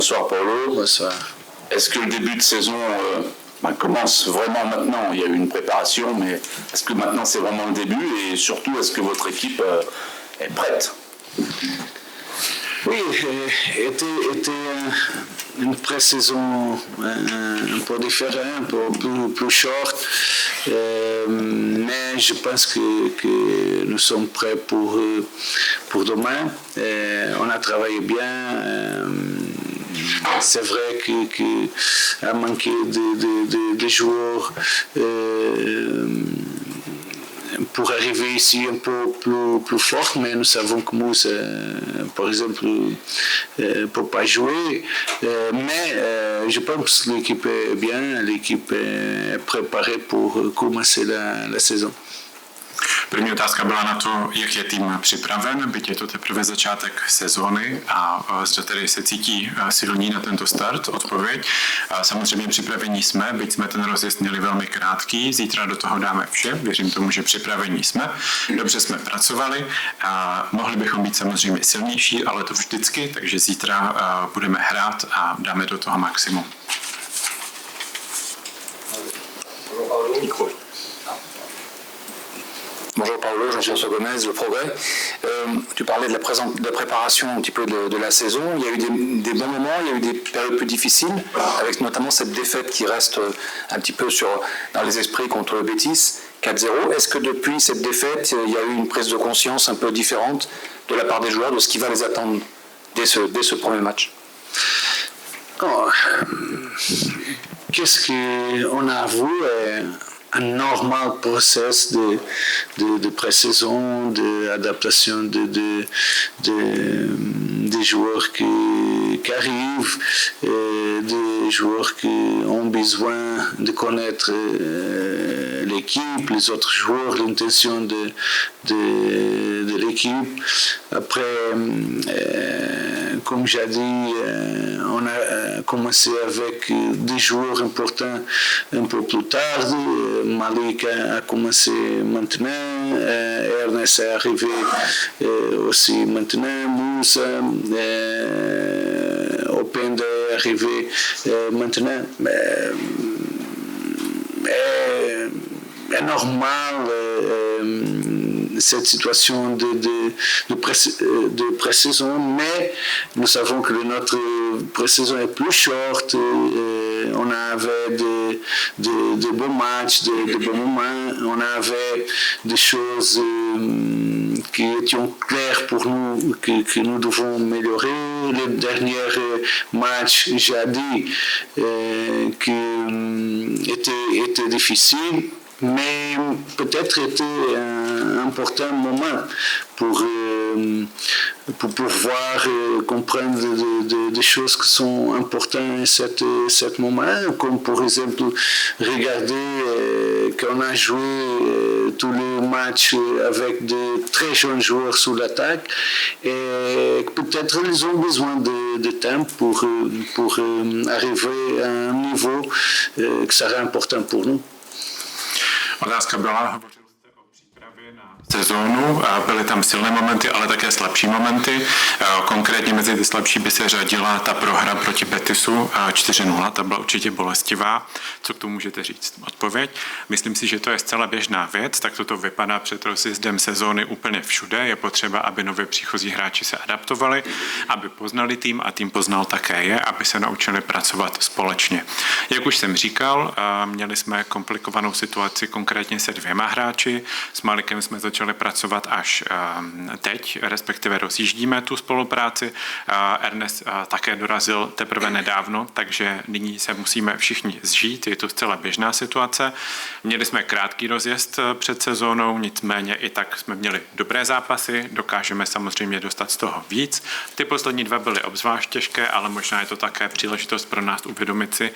Bonsoir Paulo. Bonsoir. Est-ce que le début de saison commence vraiment maintenant? Il y a eu une préparation, mais est-ce que maintenant c'est vraiment le début? Et surtout, est-ce que votre équipe est prête? Oui, était une pré-saison un peu différente, un peu plus short, mais je pense que nous sommes prêts pour demain. On a travaillé bien. C'est vrai qu'il a manqué de joueurs pour arriver ici un peu plus fort, mais nous savons que Mousse, par exemple, ne peut pas jouer. Mais je pense que l'équipe est bien, l'équipe est préparée pour commencer la saison. První otázka byla na to, jak je tým připraven, byť je to teprve začátek sezóny a zda tedy se cítí silní na tento start. Odpověď. Samozřejmě připravení jsme, byť jsme ten rozjezd měli velmi krátký, zítra do toho dáme vše, věřím tomu, že připravení jsme, dobře jsme pracovali, mohli bychom být samozřejmě silnější, ale to vždycky, takže zítra budeme hrát a dáme do toho maximum. Bonjour Paolo, Jean-François Gomez, Le Progrès. Tu parlais de la préparation un petit peu de la saison. Il y a eu des bons moments, il y a eu des périodes plus difficiles, avec notamment cette défaite qui reste un petit peu dans les esprits contre le Betis, 4-0. Est-ce que depuis cette défaite, il y a eu une prise de conscience un peu différente de la part des joueurs de ce qui va les attendre dès ce premier match? Qu'est-ce qu'on a vu? Un normal process de pré-saison, d'adaptation des joueurs qui arrivent, des joueurs qui ont besoin de connaître l'équipe, les autres joueurs, l'intention de l'équipe. Après, comme j'ai dit, on a commencé avec des joueurs importants un peu plus tard. Malik a commencé maintenant, Ernest est arrivé aussi maintenant, Moussa, Openda est arrivé maintenant. Est normal cette situation de pré-saison, mais nous savons que notre pré-saison est plus short. On avait de bons matchs, de bons moments. On avait des choses qui étaient claires pour nous, que nous devons améliorer. Le dernier match, j'ai dit, était difficile, mais peut-être était un important moment pour pouvoir comprendre des choses qui sont importantes à ce moment, comme par exemple regarder qu'on a joué tous les matchs avec de très jeunes joueurs sous l'attaque, et peut-être ils ont besoin de temps pour arriver à un niveau qui sera important pour nous. Otázka byla, hovořil jste o přípravě na sezónu, byly tam silné momenty, ale také slabší momenty. Konkrétně mezi ty slabší by se řadila ta prohra proti Betisu 4-0, ta byla určitě bolestivá. Co k tomu můžete říct? Odpověď. Myslím si, že to je zcela běžná věc, tak toto vypadá před rozjezdem sezóny úplně všude. Je potřeba, aby nově příchozí hráči se adaptovali, aby poznali tým a tým poznal také je, aby se naučili pracovat společně. Jak už jsem říkal, měli jsme komplikovanou situaci konkrétně se 2 hráči. S Malikem jsme začali pracovat až teď, respektive rozjíždíme tu spolupráci. Ernest také dorazil teprve nedávno, takže nyní se musíme všichni zžít, je to zcela běžná situace. Měli jsme krátký rozjezd před sezónou, nicméně i tak jsme měli dobré zápasy, dokážeme samozřejmě dostat z toho víc. Ty poslední 2 byly obzvlášť těžké, ale možná je to také příležitost pro nás uvědomit si,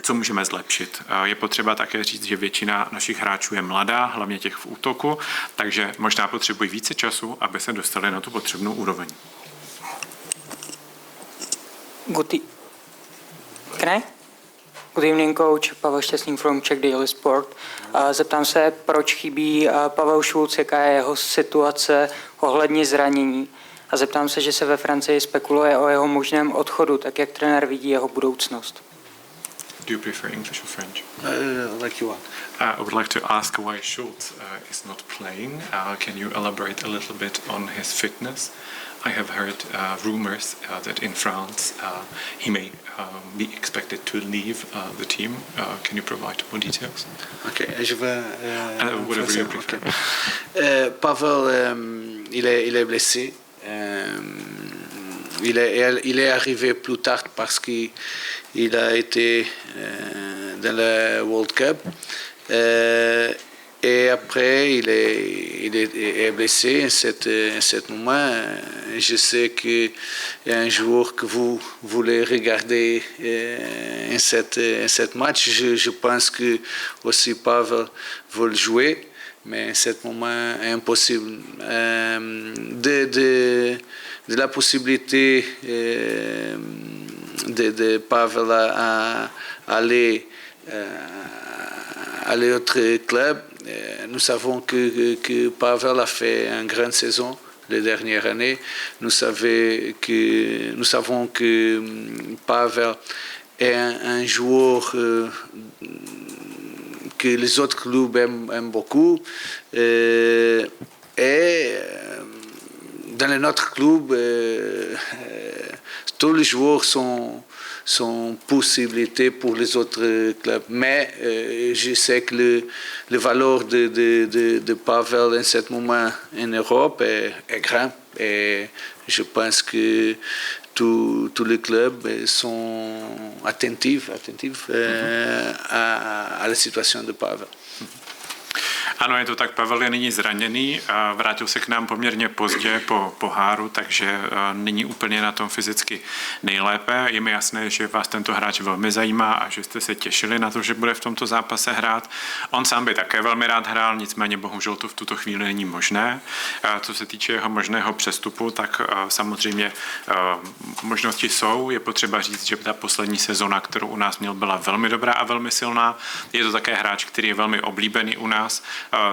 co můžeme zlepšit. Je potřeba také říct, že většina našich hráčů je mladá, hlavně těch v útoku, takže možná potřebují více času, aby se dostali na tu potřebnou úroveň. Good evening, coach. Pavel Šťastný from Czech Daily Sport. Zeptám se, proč chybí Pavel Šulc, jaká je jeho situace ohledně zranění A zeptám se, že se ve Francii spekuluje o jeho možném odchodu, tak jak trenér vidí jeho budoucnost. Do you prefer English or French? Like you want. I would like to ask why Schultz is not playing. Can you elaborate a little bit on his fitness? I have heard rumors that in France he may be expected to leave the team. Can you provide more details? Ok, je vais... whatever you prefer. Okay. Pavel, il est blessé. Il est arrivé plus tard parce qu'il a été dans le World Cup. Et après, il est blessé en ce moment. Je sais qu'il y a un joueur que vous voulez regarder en cette match. Je pense que aussi Pavel veut le jouer, mais en ce moment, impossible. De la possibilité de Pavel à aller à l'autre club. Nous savons que Pavel a fait une grande saison les dernières années. Nous savons que Pavel est un joueur que les autres clubs aiment beaucoup. Et dans notre club, tous les joueurs sont possibilités pour les autres clubs. Mais je sais que le valeur de Pavel en ce moment en Europe est grand. Et je pense que tous les clubs sont attentifs à la situation de Pavel. Ano, je to tak, Pavel je nyní zraněný, vrátil se k nám poměrně pozdě po poháru, takže není úplně na tom fyzicky nejlépe. Je mi jasné, že vás tento hráč velmi zajímá a že jste se těšili na to, že bude v tomto zápase hrát. On sám by také velmi rád hrál, nicméně bohužel to v tuto chvíli není možné. Co se týče jeho možného přestupu, tak samozřejmě možnosti jsou. Je potřeba říct, že ta poslední sezona, kterou u nás měl, byla velmi dobrá a velmi silná. Je to také hráč, který je velmi oblíbený u nás.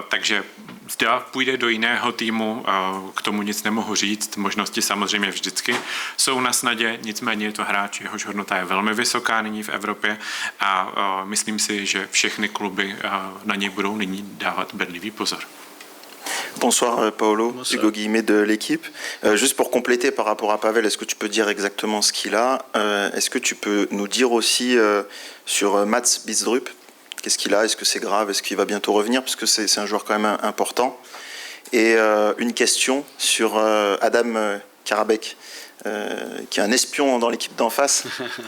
Takže zda půjde do jiného týmu, k tomu nic nemohu říct. Možnosti samozřejmě vždycky jsou na snadě, nicméně je to hráč, jehož hodnota je velmi vysoká nyní v Evropě a myslím si, že všechny kluby na něj budou nyní dávat bedlivý pozor. Bonsoir Paolo, Bonsoir. Hugo Guillemet de l'équipe. Juste pour compléter par rapport à Pavel, est-ce que tu peux dire exactement ce qu'il a? Est-ce que tu peux nous dire aussi sur Mats Bistrup? Qu'est-ce qu'il a? Est-ce que c'est grave? Est-ce qu'il va bientôt revenir? Parce que c'est un joueur quand même important. Et une question sur Adam Karabek, qui est un espion dans l'équipe d'en face,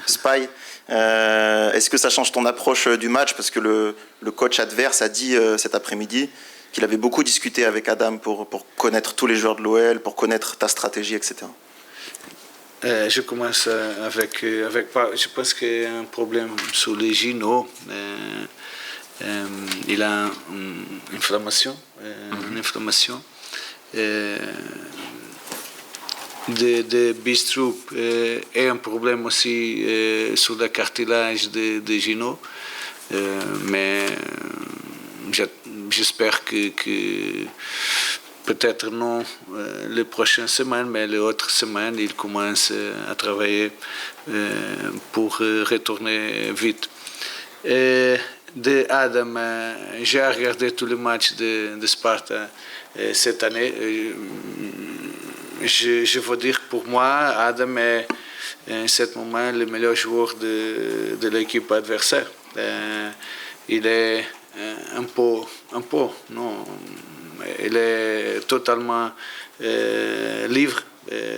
Spy. Est-ce que ça change ton approche du match? Parce que le coach adverse a dit cet après-midi qu'il avait beaucoup discuté avec Adam pour connaître tous les joueurs de l'OL, pour connaître ta stratégie, etc. Je commence avec je pense qu'il y a un problème sur les genoux. Il a une inflammation. De Bistrup et un problème aussi sur le cartilage des genoux. Mais j'espère que peut-être non les prochaines semaines, mais les autres semaines, il commence à travailler pour retourner vite. De Adam, j'ai regardé tous les matchs de Sparta cette année. Je veux dire que pour moi, Adam est en ce moment le meilleur joueur de l'équipe adversaire. Il est un peu, non. Il est totalement libre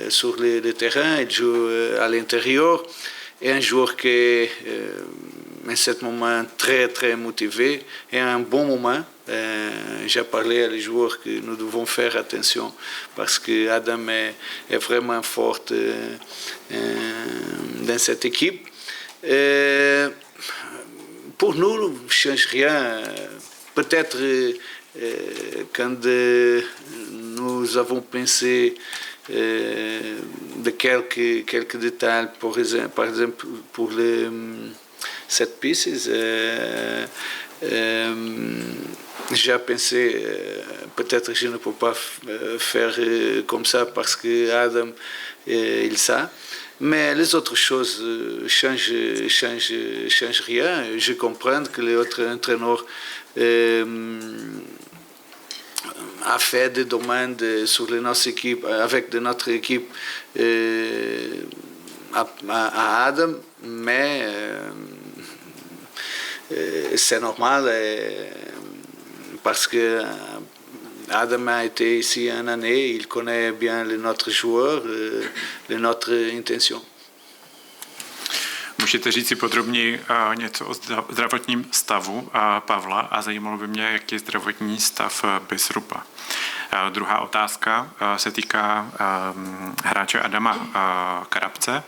sur le terrain, il joue à l'intérieur. Et un joueur qui est en ce moment très très motivé et à un bon moment. J'ai parlé à les joueurs que nous devons faire attention parce que Adam est vraiment fort dans cette équipe. Pour nous, ne change rien. Peut-être quand nous avons pensé de quelques détails, par exemple pour les set pieces, j'ai pensé, peut-être je ne peux pas faire comme ça parce que Adam, il sait. Mais les autres choses changent rien. Je comprends que les autres entraîneurs a fait des demandes sur notre équipe, avec notre équipe à Adam, mais c'est normal parce que Adam a été ici une année, il connaît bien notre joueur, notre intention. Můžete říct si podrobněji něco o zdravotním stavu Pavla a zajímalo by mě, jaký je zdravotní stav Bisrupa. Druhá otázka se týká hráče Adama Karabce.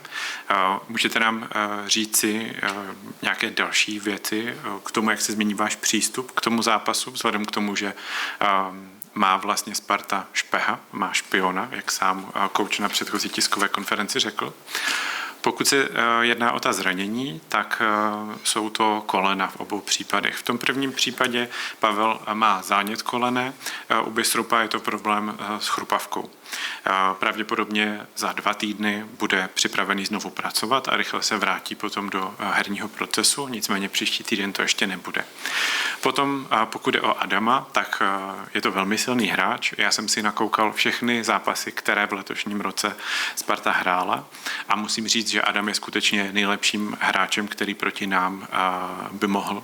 Můžete nám říci nějaké další věci k tomu, jak se změní váš přístup k tomu zápasu, vzhledem k tomu, že má vlastně Sparta špeha, má špiona, jak sám kouč na předchozí tiskové konferenci řekl. Pokud se jedná o ta zranění, tak jsou to kolena v obou případech. V tom prvním případě Pavel má zánět kolene, u Bisrupa je to problém s chrupavkou. Pravděpodobně za 2 týdny bude připravený znovu pracovat a rychle se vrátí potom do herního procesu, nicméně příští týden to ještě nebude. Potom, pokud je o Adama, tak je to velmi silný hráč. Já jsem si nakoukal všechny zápasy, které v letošním roce Sparta hrála a musím říct, že Adam je skutečně nejlepším hráčem, který proti nám by mohl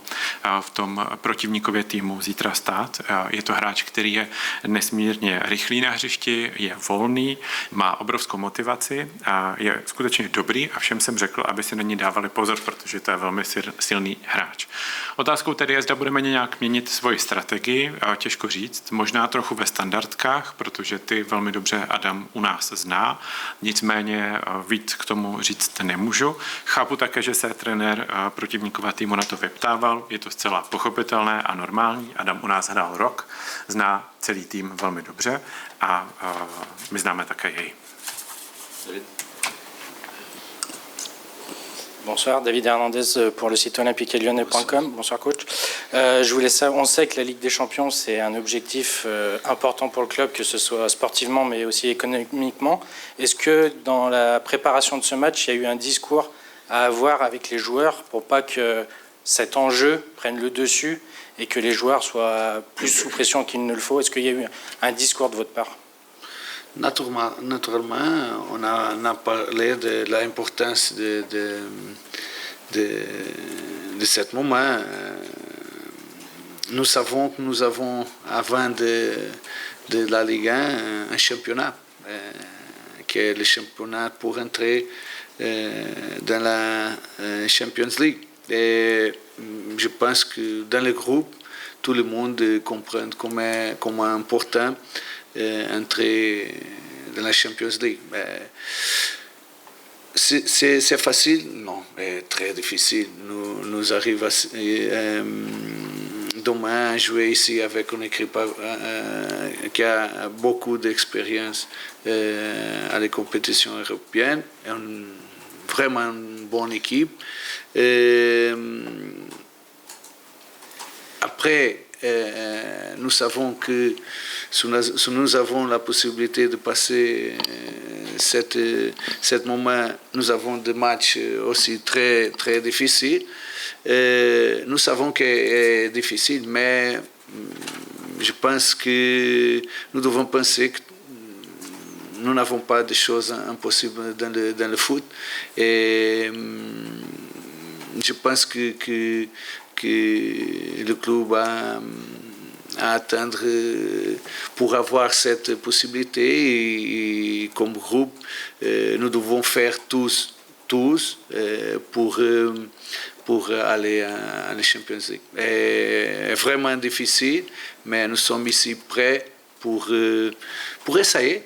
v tom protivníkově týmu zítra stát. Je to hráč, který je nesmírně rychlý na hřišti, je volný, má obrovskou motivaci a je skutečně dobrý a všem jsem řekl, aby si na ní dávali pozor, protože to je velmi silný hráč. Otázkou tedy je, zda budeme nějak měnit svoji strategii, těžko říct, možná trochu ve standardkách, protože ty velmi dobře Adam u nás zná, nicméně víc k tomu říct nemůžu. Chápu také, že se trenér protivníkova týmu na to vyptával, je to zcela pochopitelné a normální. Adam u nás hrál rok, zná celý tým velmi dobře a my známe také jej. Bonsoir, David Hernandez pour le site olympiquelyonnais.com. Bonsoir coach. Je voulais savoir, on sait que la Ligue des Champions c'est un objectif important pour le club, que ce soit sportivement mais aussi économiquement. Est-ce que dans la préparation de ce match, il y a eu un discours à avoir avec les joueurs pour pas que cet enjeu prenne le dessus et que les joueurs soient plus sous pression qu'il ne le faut? Est-ce qu'il y a eu un discours de votre part? Naturellement, on a parlé de l'importance de ce moment. Nous savons que nous avons, avant de la Ligue 1, un championnat, qui est le championnat pour entrer dans la Champions League. Et je pense que dans le groupe, tout le monde comprend comment important entrer dans la Champions League. C'est facile? Non, c'est très difficile. Nous arrivons demain à jouer ici avec une équipe qui a beaucoup d'expérience à la compétition européenne. Vraiment une bonne équipe. Après, nous savons que si nous avons la possibilité de passer ce moment, nous avons des matchs aussi très, très difficiles. Nous savons que c'est difficile, mais je pense que nous devons penser que nous n'avons pas de choses impossibles dans le foot. Et je pense que le club a à attendre pour avoir cette possibilité. Et comme groupe, nous devons faire tous pour aller à la Champions League. C'est vraiment difficile, mais nous sommes ici prêts pour essayer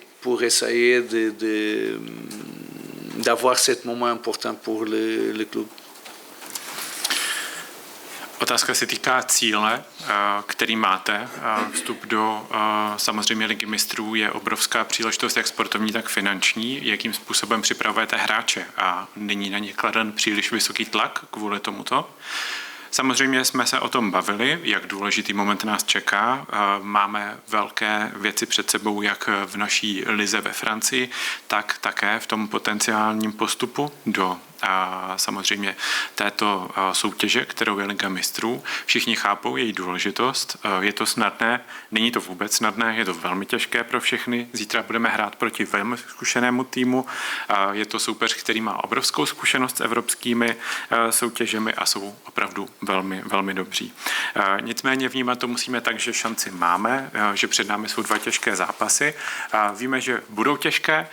d'avoir ce moment important pour le club. Otázka se týká cíle, který máte. Vstup do samozřejmě Ligy mistrů je obrovská příležitost, jak sportovní, tak finanční. Jakým způsobem připravujete hráče a není na ně kladen příliš vysoký tlak kvůli tomuto? Samozřejmě jsme se o tom bavili, jak důležitý moment nás čeká. Máme velké věci před sebou, jak v naší lize ve Francii, tak také v tom potenciálním postupu do samozřejmě této soutěže, kterou je Liga mistrů. Všichni chápou její důležitost. Je to snadné, není to vůbec snadné, je to velmi těžké pro všechny. Zítra budeme hrát proti velmi zkušenému týmu. Je to soupeř, který má obrovskou zkušenost s evropskými soutěžemi a jsou opravdu velmi, velmi dobří. Nicméně vnímat to musíme tak, že šanci máme, že před námi jsou 2 těžké zápasy. Víme, že budou těžké,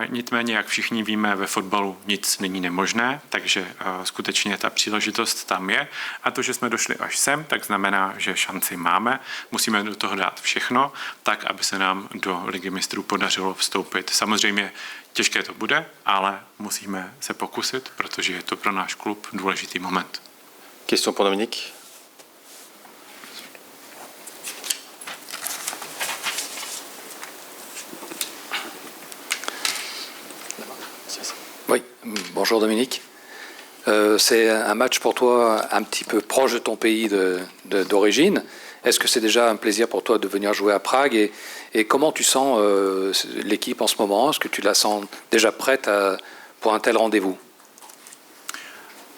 nicméně, jak všichni víme, ve fotbalu nic není nemožné, takže skutečně ta příležitost tam je. A to, že jsme došli až sem, tak znamená, že šanci máme. Musíme do toho dát všechno, tak, aby se nám do Ligy mistrů podařilo vstoupit. Samozřejmě těžké to bude, ale musíme se pokusit, protože je to pro náš klub důležitý moment. Question pour Dominique. Oui, bonjour Dominique. C'est un match pour toi un petit peu proche de ton pays d'origine. Est-ce que c'est déjà un plaisir pour toi de venir jouer à Prague et comment tu sens l'équipe en ce moment? Est-ce que tu la sens déjà prête pour un tel rendez-vous?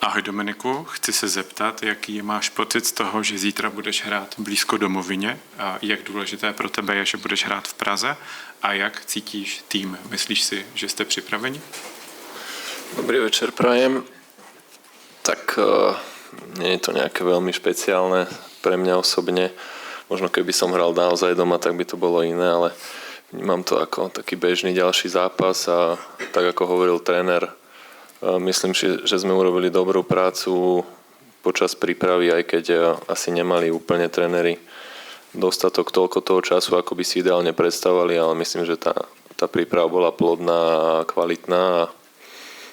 Ahoj Dominiku, chci se zeptat, jaký máš pocit z toho, že zítra budeš hrát blízko domovině a jak důležité pro tebe je, že budeš hrát v Praze a jak cítíš tým? Myslíš si, že jste připraveni? Dobrý večer prajem. Tak nie je to nejaké veľmi špeciálne pre mňa osobne. Možno keby som hral naozaj doma, tak by to bolo iné, ale vnímam to ako taký bežný ďalší zápas a tak ako hovoril tréner, myslím si, že sme urobili dobrú prácu počas prípravy, aj keď asi nemali úplne tréneri dostatok toľko toho času, ako by si ideálne predstavovali, ale myslím, že tá príprava bola plodná a kvalitná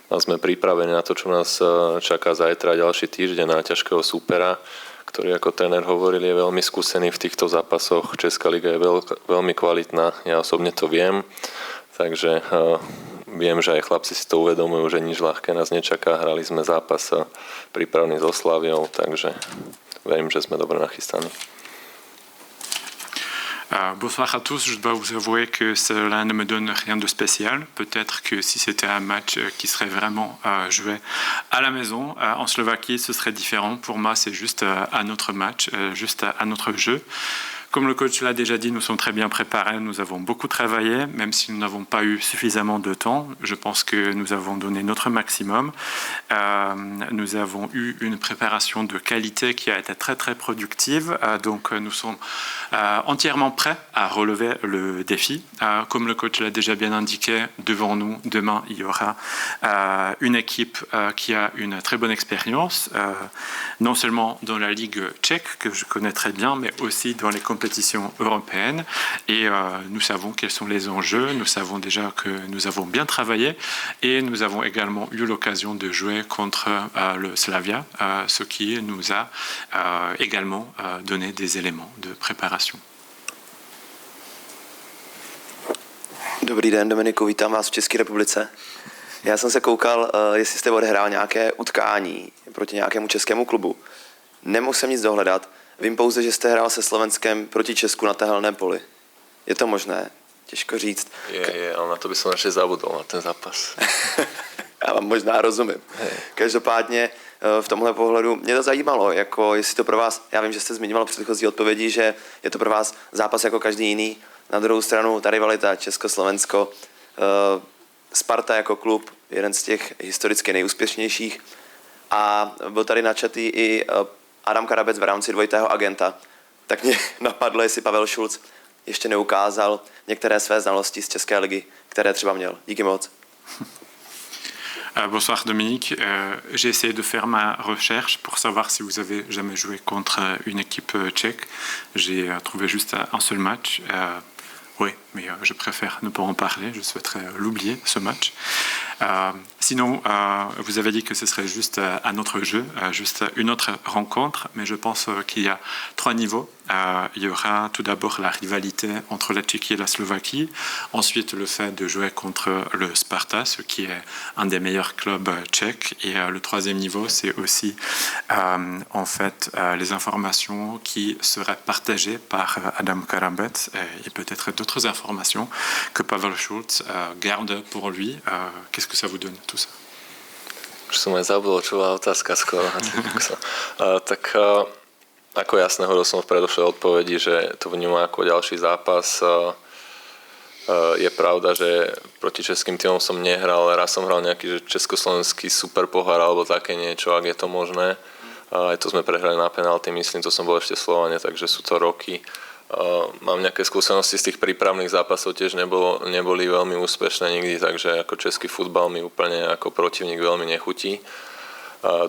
a sme pripravení na to, čo nás čaká zajtra ďalší týždeň na ťažkého súpera, ktorý, ako tréner hovoril, je veľmi skúsený v týchto zápasoch. Česká liga je veľmi kvalitná, ja osobne to viem, takže viem, že aj chlapci si to uvedomujú, že nič ľahké nás nečaká. Hrali sme zápas prípravný so Slaviou, takže verím, že sme dobre nachystaní. Bonsoir à tous, je dois vous avouer que cela ne me donne rien de spécial. Peut-être que si c'était un match qui serait vraiment joué à la maison, en Slovaquie, ce serait différent. Pour moi, c'est juste un autre match, juste un autre jeu. Comme le coach l'a déjà dit, nous sommes très bien préparés, nous avons beaucoup travaillé, même si nous n'avons pas eu suffisamment de temps. Je pense que nous avons donné notre maximum. Nous avons eu une préparation de qualité qui a été très très productive, donc nous sommes entièrement prêts à relever le défi. Comme le coach l'a déjà bien indiqué, devant nous, demain, il y aura une équipe qui a une très bonne expérience, non seulement dans la Ligue tchèque, que je connais très bien, mais aussi dans les compétitions européennes et nous savons quels sont les enjeux, nous savons déjà que nous avons bien travaillé et nous avons également eu l'occasion de jouer contre le Slavia, ce qui nous a également donné des éléments de préparation. Dobrý den, Dominiku, vítám vás v České republice. Já jsem se koukal, jestli jste odehrál nějaké utkání proti nějakému českému klubu. Nemohl jsem nic dohledat. Vím pouze, že jste hrál se Slovenskem proti Česku na tehelném poli. Je to možné? Těžko říct. Je, ale na to by som ešte zabudol, na ten zápas. Já vám možná rozumím. Každopádně v tomhle pohledu mě to zajímalo, jako jestli to pro vás, já vím, že jste zmiňoval v předchozí odpovědi, že je to pro vás zápas jako každý jiný. Na druhou stranu ta rivalita Česko-Slovensko, Sparta jako klub, jeden z těch historicky nejúspěšnějších. A byl tady načatý i Adam Karabec v rámci dvojitého agenta, tak mě napadlo, jestli Pavel Šulc ještě neukázal některé své znalosti z České ligy, které třeba měl. Díky moc. Bonsoir Dominique, j'ai essayé de faire ma recherche pour savoir si vous avez jamais joué contre une équipe tchèque. J'ai trouvé juste un seul match. Oui, mais je préfère ne pas en parler, je souhaiterais l'oublier, ce match. Sinon, vous avez dit que ce serait juste un autre jeu, juste une autre rencontre, mais je pense qu'il y a 3 niveaux. Il y aura tout d'abord la rivalité entre la Tchéquie et la Slovaquie, ensuite le fait de jouer contre le Sparta, ce qui est un des meilleurs clubs tchèques, et le 3e niveau, c'est aussi en fait les informations qui seraient partagées par Adam Karambet et peut-être d'autres informations que Pavel Schulz garde pour lui. Qu'est-ce que ça vous donne tout ça? Už som aj zabudol, čo bola otázka skoro. Tak ako jasne hovoril som v predošlej odpovedi, že to vnímam ako ďalší zápas. Je pravda, že proti českým týmom som nehral, raz som hral nejaký že československý super pohár alebo také niečo, ak je to možné. Aj to sme prehrali na penalty, myslím, to som bol ešte v Slovane, takže sú to roky. Mám nejaké skúsenosti z tých prípravných zápasov, tiež neboli veľmi úspešné nikdy, takže ako český futbal mi úplne ako protivník veľmi nechutí.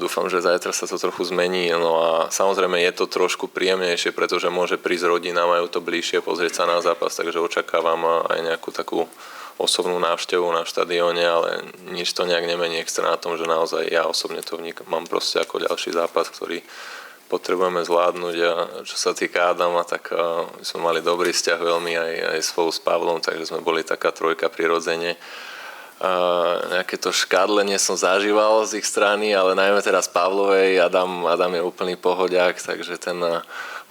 Dúfam, že zajtra sa to trochu zmení. No a samozrejme je to trošku príjemnejšie, pretože môže prísť rodina, majú to bližšie, pozrieť sa na zápas, takže očakávam aj nejakú takú osobnú návštevu na štadióne, ale nič to nejak nemení extra na tom, že naozaj ja osobne to mám proste ako ďalší zápas, ktorý potrebujeme zvládnuť. A čo sa týka Adama, tak sme mali dobrý vzťah veľmi aj spolu s Pavlom, takže sme boli taká trojka prirodzene. Nejaké to škádlenie som zažíval z ich strany, ale najmä teraz Pavlovej. Adam je úplný pohodiak, takže ten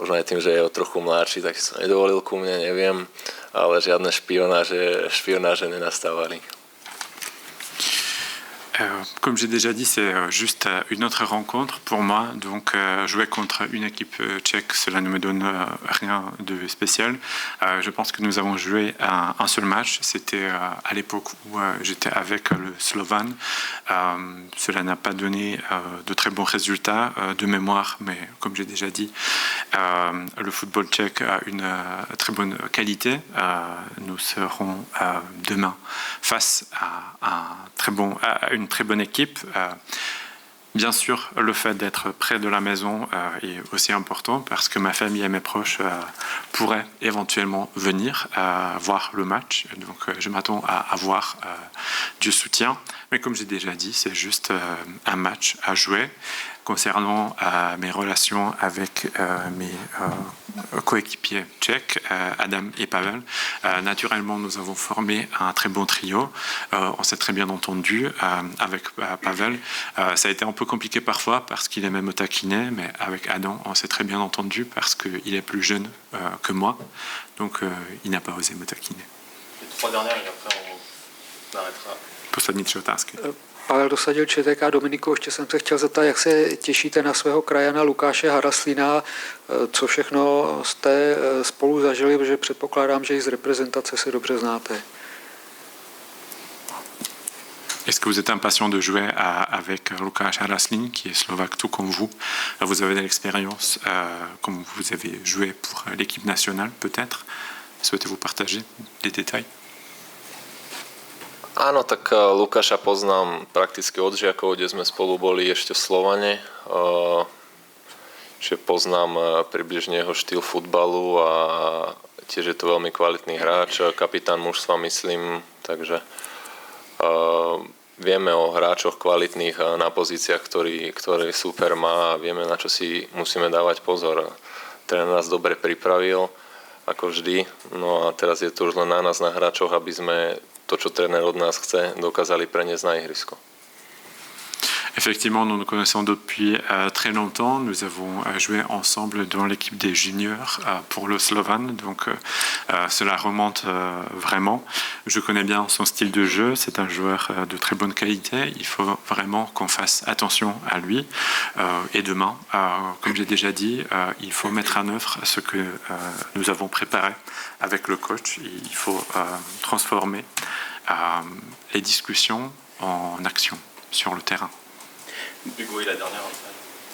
možno aj tým, že je o trochu mladší, tak som nedovolil ku mne, neviem, ale žiadne špionáže nenastávali. Comme j'ai déjà dit, c'est juste une autre rencontre pour moi. Donc, jouer contre une équipe tchèque, cela ne me donne rien de spécial. Je pense que nous avons joué un seul match. C'était à l'époque où j'étais avec le Slovan. Cela n'a pas donné de très bons résultats de mémoire, mais comme j'ai déjà dit, le football tchèque a une très bonne qualité. Nous serons demain face à une très bonne équipe. Bien sûr, le fait d'être près de la maison est aussi important parce que ma famille et mes proches pourraient éventuellement venir voir le match. Donc je m'attends à avoir du soutien. Mais comme j'ai déjà dit, c'est juste un match à jouer. Concernant mes relations avec mes coéquipiers tchèques, Adam et Pavel, naturellement nous avons formé un très bon trio. On s'est très bien entendu avec Pavel. Ça a été un peu compliqué parfois parce qu'il aimait me taquiner, mais avec Adam on s'est très bien entendu parce qu'il est plus jeune que moi, donc il n'a pas osé me taquiner. Les 3 dernières et après on arrêtera. Poslední 3 otázky. Pavel dosadil ČTK. Dominiku, ještě jsem se chtěl zeptat, jak se těšíte na svého krajana Lukáše Haraslína, co všechno jste spolu zažili, protože předpokládám, že i z reprezentace se dobře znáte. Est-ce que vous êtes impatient de jouer avec Lukáš Haraslín, qui est slovaque tout comme vous? Vous avez de l'expérience, comme vous avez joué pour l'équipe nationale peut-être. Souhaitez-vous partager des détails? Áno, tak Lukáša poznám prakticky od žiakov, kde sme spolu boli ešte v Slovane. Čiže poznám približne jeho štýl futbalu a tiež je to veľmi kvalitný hráč, kapitán mužstva myslím, takže vieme o hráčoch kvalitných na pozíciách, ktoré super má a vieme, na čo si musíme dávať pozor. Tréner nás dobre pripravil, ako vždy, no a teraz je to už len na nás, na hráčoch, aby sme to, čo tréner od nás chce, dokázali preniesť na ihrisko. Effectivement, nous nous connaissons depuis très longtemps. Nous avons joué ensemble dans l'équipe des juniors pour le Slovan, donc cela remonte vraiment. Je connais bien son style de jeu, c'est un joueur de très bonne qualité. Il faut vraiment qu'on fasse attention à lui. Et demain, comme j'ai déjà dit, il faut mettre en œuvre ce que nous avons préparé avec le coach. Il faut transformer les discussions en action sur le terrain. Hugo, la dernière.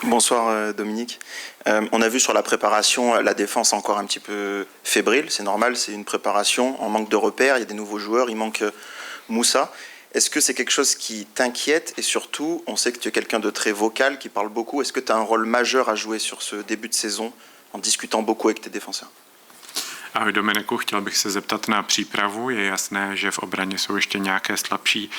Bonsoir Dominique. On a vu sur la préparation la défense encore un petit peu fébrile, c'est normal, c'est une préparation en manque de repères, il y a des nouveaux joueurs, il manque Moussa. Est-ce que c'est quelque chose qui t'inquiète? Et surtout, on sait que tu es quelqu'un de très vocal, qui parle beaucoup. Est-ce que tu as un rôle majeur à jouer sur ce début de saison en discutant beaucoup avec tes défenseurs? Ahoj Dominiku, chtěl bych se zeptat na přípravu. Je jasné, že v obraně jsou ještě nějaké slabší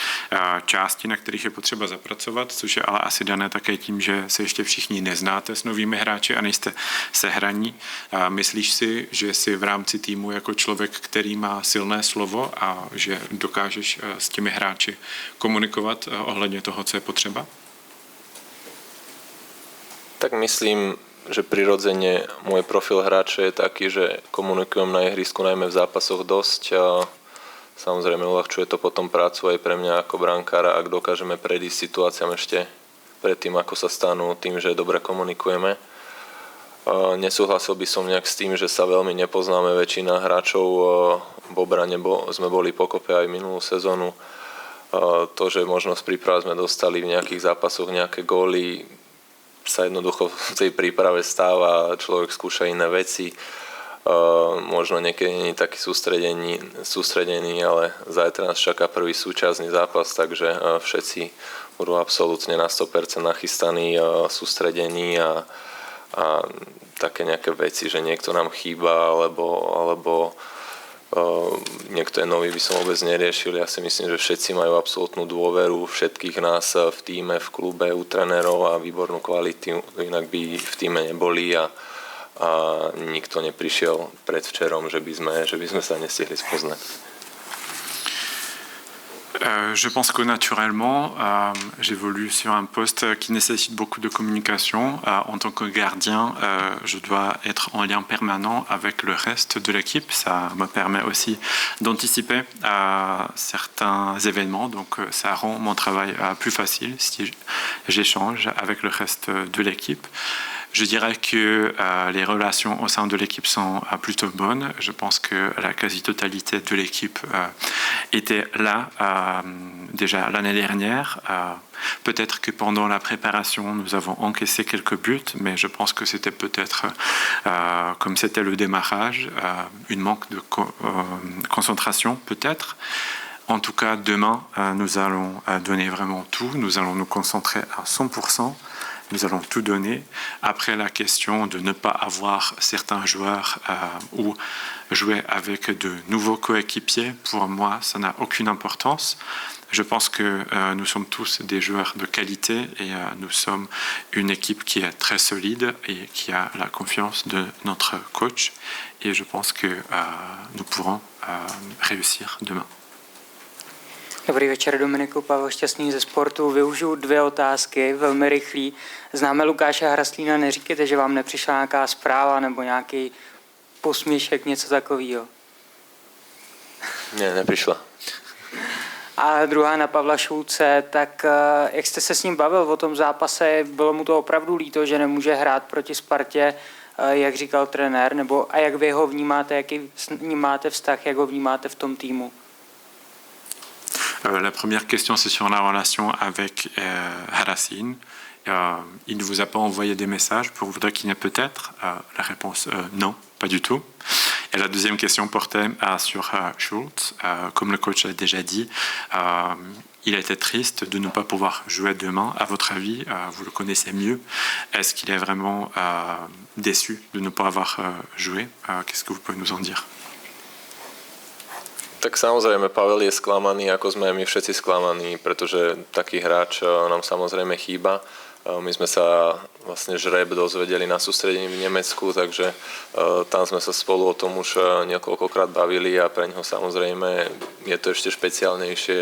části, na kterých je potřeba zapracovat, což je ale asi dané také tím, že se ještě všichni neznáte s novými hráči a nejste sehraní. Myslíš si, že jsi v rámci týmu jako člověk, který má silné slovo a že dokážeš s těmi hráči komunikovat ohledně toho, co je potřeba? Tak myslím, že prirodzene môj profil hráča je taký, že komunikujem na ihrisku najmä v zápasoch dosť a samozrejme uľahčuje to potom prácu aj pre mňa ako brankára, ak dokážeme predísť situáciám ešte predtým, ako sa stanú, tým, že dobre komunikujeme. Nesúhlasil by som nejak s tým, že sa veľmi nepoznáme. Väčšina hráčov v obrane sme boli pokope aj minulú sezónu. To, že možno z príprav sme dostali v nejakých zápasoch nejaké góly, sa jednoducho v tej príprave stáva, človek skúša iné veci, možno niekedy nie je taký sústredený, ale zajtra nás čaká prvý súčasný zápas, takže všetci budú absolútne na 100% nachystaní, sústredení a také nejaké veci, že niekto nám chýba, alebo niekto je nový, by som vôbec neriešil. Ja si myslím, že všetci majú absolútnu dôveru všetkých nás v tíme, v klube, u trenérov a výbornú kvalitu, inak by v tíme neboli a nikto neprišiel predvčerom, že by sme sa nestihli spoznať. Je pense que naturellement, j'évolue sur un poste qui nécessite beaucoup de communication. En tant que gardien, je dois être en lien permanent avec le reste de l'équipe. Ça me permet aussi d'anticiper certains événements. Donc ça rend mon travail plus facile si j'échange avec le reste de l'équipe. Je dirais que les relations au sein de l'équipe sont plutôt bonnes. Je pense que la quasi-totalité de l'équipe était là déjà l'année dernière. Peut-être que pendant la préparation, nous avons encaissé quelques buts, mais je pense que c'était peut-être, comme c'était le démarrage, une manque de concentration peut-être. En tout cas, demain, nous allons donner vraiment tout. Nous allons nous concentrer à 100%. Nous allons tout donner. Après, la question de ne pas avoir certains joueurs ou jouer avec de nouveaux coéquipiers, pour moi, ça n'a aucune importance. Je pense que nous sommes tous des joueurs de qualité et nous sommes une équipe qui est très solide et qui a la confiance de notre coach. Et je pense que nous pourrons réussir demain. Dobrý večer, Dominiku, Pavel Šťastný ze Sportu. Využiju 2 otázky, velmi rychlý. Známe Lukáše Hraslína, neříkejte, že vám nepřišla nějaká zpráva nebo nějaký posměšek, něco takového. Ne, nepřišla. A druhá na Pavla Šulce, tak jak jste se s ním bavil o tom zápase, bylo mu to opravdu líto, že nemůže hrát proti Spartě, jak říkal trenér, nebo a jak vy ho vnímáte, jaký vnímáte vztah, jak ho vnímáte v tom týmu? La première question, c'est sur la relation avec Harassin. Il ne vous a pas envoyé des messages pour vous dire qu'il n'est peut-être La réponse, non, pas du tout. Et la deuxième question portait sur Schultz. Comme le coach l'a déjà dit, il a été triste de ne pas pouvoir jouer demain. À votre avis, vous le connaissez mieux. Est-ce qu'il est vraiment déçu de ne pas avoir joué? Qu'est-ce que vous pouvez nous en dire? Tak samozrejme, Pavel je sklamaný, ako sme my všetci sklamaní, pretože taký hráč nám samozrejme chýba. My sme sa vlastne žreb dozvedeli na sústredení v Nemecku, takže tam sme sa spolu o tom už niekoľkokrát bavili a pre ňoho samozrejme je to ešte špeciálnejšie.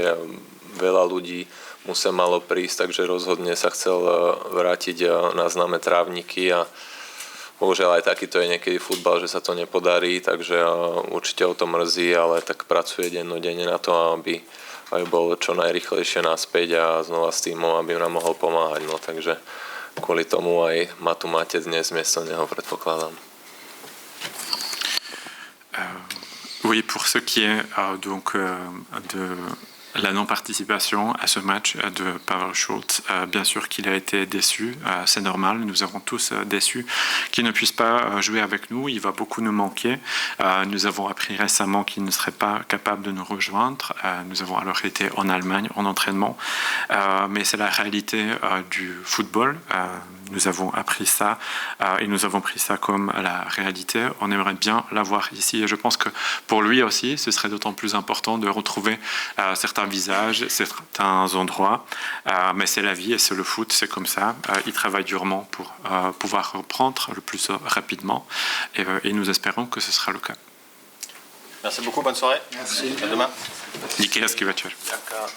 Veľa ľudí mu sa malo prísť, takže rozhodne sa chcel vrátiť na známe trávniky a bohužiaľ aj takýto je niekedy futbal, že sa to nepodarí, takže určite o to mrzí, ale tak pracuje dennodenne na to, aby bol čo najrýchlejšie naspäť a znova s týmom, aby nám mohol pomáhať. No, takže kvôli tomu aj ma tu máte dnes miesto neho, predpokladám. Oui, pour ce qui est donc de la non-participation à ce match de Pavel Schultz, bien sûr qu'il a été déçu, c'est normal, nous avons tous déçu qu'il ne puisse pas jouer avec nous, il va beaucoup nous manquer. Nous avons appris récemment qu'il ne serait pas capable de nous rejoindre, nous avons alors été en Allemagne en entraînement, mais c'est la réalité du football. nous avons appris ça et nous avons pris ça comme la réalité. On aimerait bien l'avoir ici et je pense que pour lui aussi, ce serait d'autant plus important de retrouver certains visages, certains endroits. Mais c'est la vie et c'est le foot, c'est comme ça. Il travaille durement pour pouvoir reprendre le plus rapidement et nous espérons que ce sera le cas. Merci beaucoup, bonne soirée. Merci. À demain. Díky, hezký večer. Tak,